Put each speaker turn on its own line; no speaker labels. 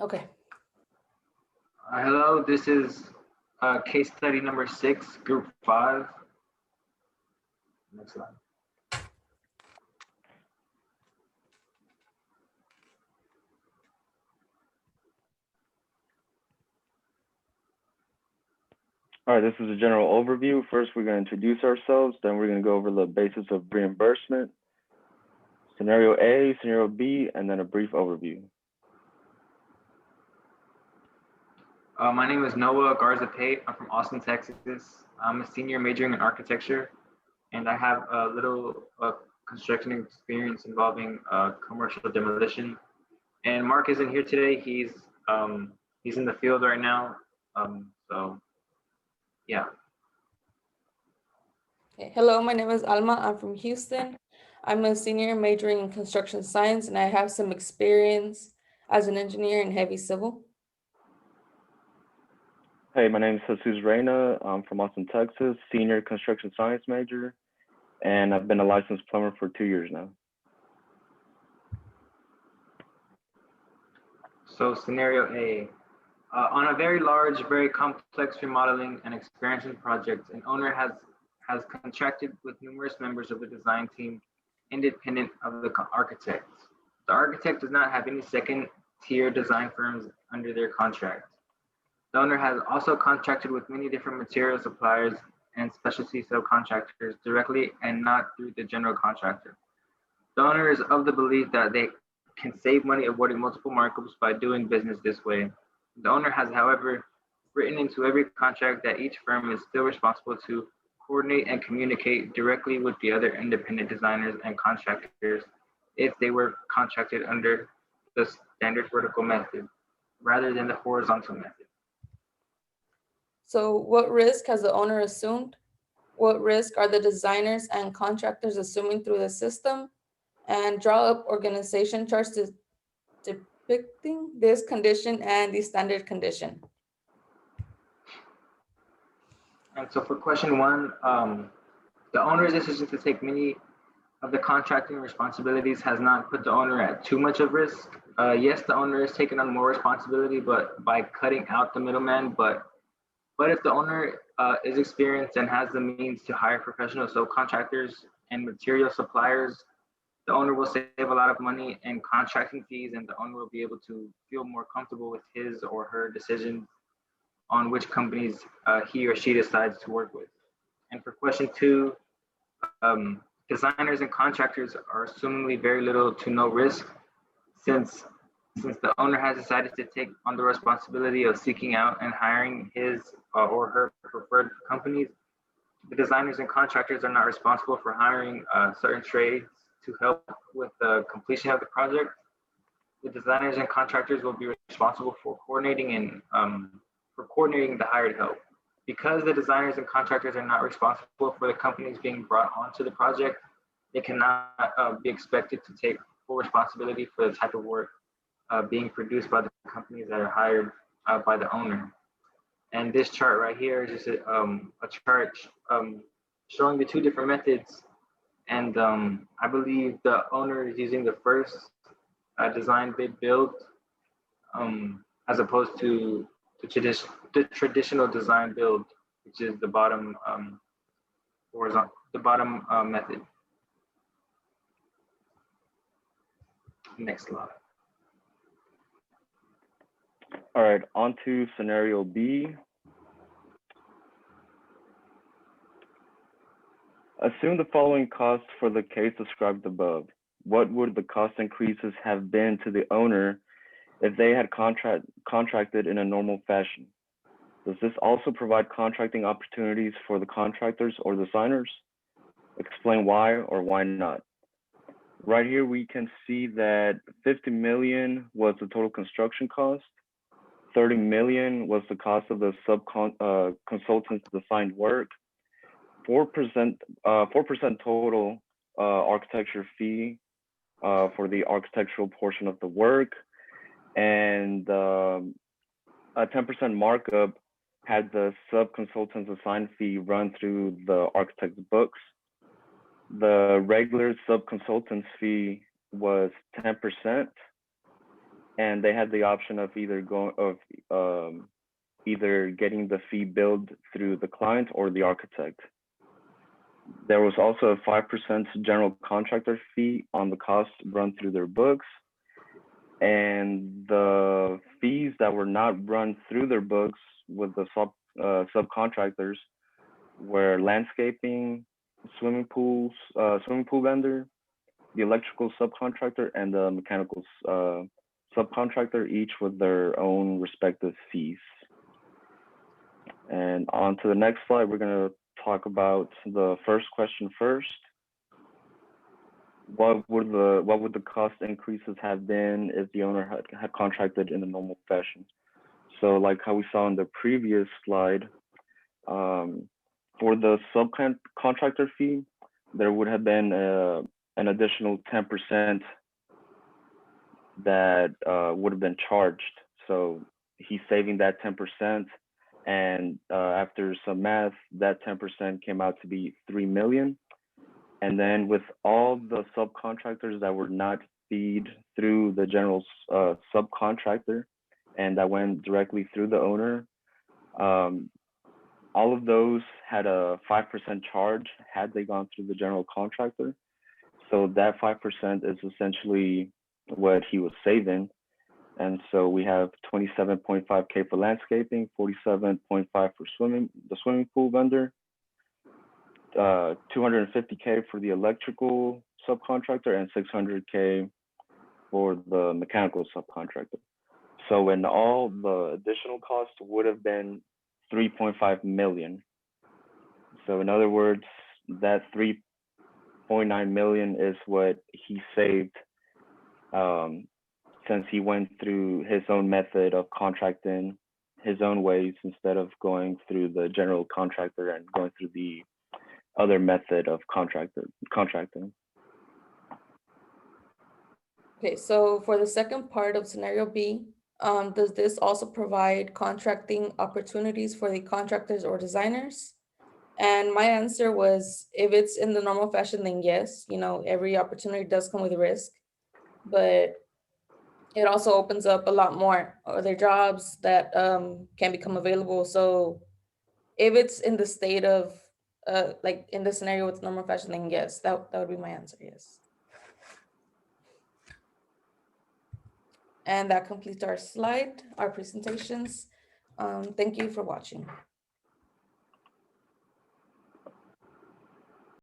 Okay.
Hello, this is case study number 6, group 5. Next slide.
All right, this is a general overview. First, we're going to introduce ourselves, then we're going to go over the basis of reimbursement, scenario A, scenario B, and then a brief overview.
My name is Noah Garza-Pate. I'm from Austin, Texas. I'm a senior majoring in architecture, and I have a little construction experience involving commercial demolition. And Mark isn't here today. He's in the field right now. So yeah.
Okay. Hello, my name is Alma. I'm from Houston. I'm a senior majoring in construction science, and I have some experience as an engineer in heavy civil.
Hey, my name is Jesus Reyna. I'm from Austin, Texas, senior construction science major, and I've been a licensed plumber for 2 years now.
So scenario A, on a very large, very complex remodeling and expansion project, an owner has contracted with numerous members of the design team independent of the architect. The architect does not have any second-tier design firms under their contract. The owner has also contracted with many different material suppliers and specialty subcontractors directly and not through the general contractor. The owner is of the belief that they can save money avoiding multiple markups by doing business this way. The owner has, however, written into every contract that each firm is still responsible to coordinate and communicate directly with the other independent designers and contractors if they were contracted under the standard vertical method rather than the horizontal method.
So what risk has the owner assumed? What risk are the designers and contractors assuming through the system? And draw up organization charts depicting this condition and the standard condition.
And so for question 1, the owner's decision to take many of the contracting responsibilities has not put the owner at too much of risk. Yes, the owner is taking on more responsibility, but by cutting out the middleman. But if the owner is experienced and has the means to hire professional subcontractors and material suppliers, the owner will save a lot of money in contracting fees, and the owner will be able to feel more comfortable with his or her decisions on which companies he or she decides to work with. And for question 2, designers and contractors are assumingly very little to no risk since the owner has decided to take on the responsibility of seeking out and hiring his or her preferred companies. The designers and contractors are not responsible for hiring certain trades to help with the completion of the project. The designers and contractors will be responsible for coordinating the hired help. Because the designers and contractors are not responsible for the companies being brought onto the project, they cannot be expected to take full responsibility for the type of work being produced by the companies that are hired by the owner. And this chart right here is just a chart showing the 2 different methods. And I believe the owner is using the first design bid build as opposed to the traditional design build, which is the bottom method. Next slide.
All right, on to scenario B. Assume the following costs for the case described above. What would the cost increases have been to the owner if they had contracted in a normal fashion? Does this also provide contracting opportunities for the contractors or designers? Explain why or why not. Right here, we can see that 50 million was the total construction cost. 30 million was the cost of the consultants design work. 4% total architecture fee for the architectural portion of the work, and a 10% markup had the sub-consultant's assigned fee run through the architect's books. The regular sub-consultant's fee was 10%. and they had the option of either getting the fee billed through the client or the architect. There was also a 5% general contractor fee on the costs run through their books, and the fees that were not run through their books with the subcontractors were landscaping, swimming pool vendor, the electrical subcontractor, and the mechanical subcontractor, each with their own respective fees. And on to the next slide, we're going to talk about the first question first. What would the cost increases have been if the owner had contracted in a normal fashion? So like how we saw in the previous slide, for the subcontractor fee, there would have been an additional 10% that would have been charged. So he's saving that 10%, and after some math, that 10% came out to be 3 million. And then with all the subcontractors that were not feed through the general subcontractor and that went directly through the owner, all of those had a 5% charge had they gone through the general contractor. So that 5% is essentially what he was saving. And so we have 27.5K for landscaping, 47.5 for the swimming pool vendor, 250K for the electrical subcontractor, and 600K for the mechanical subcontractor. So in all, the additional cost would have been 3.5 million. So in other words, that 3.9 million is what he saved since he went through his own method of contracting his own ways instead of going through the general contractor and going through the other method of contracting.
Okay, so for the second part of scenario B, does this also provide contracting opportunities for the contractors or designers? And my answer was, if it's in the normal fashion, then yes, every opportunity does come with risk, but it also opens up a lot more other jobs that can become available. So if it's in the state of, like in the scenario with normal fashion, then yes, that would be my answer, yes. And that completes our presentations. Thank you for watching.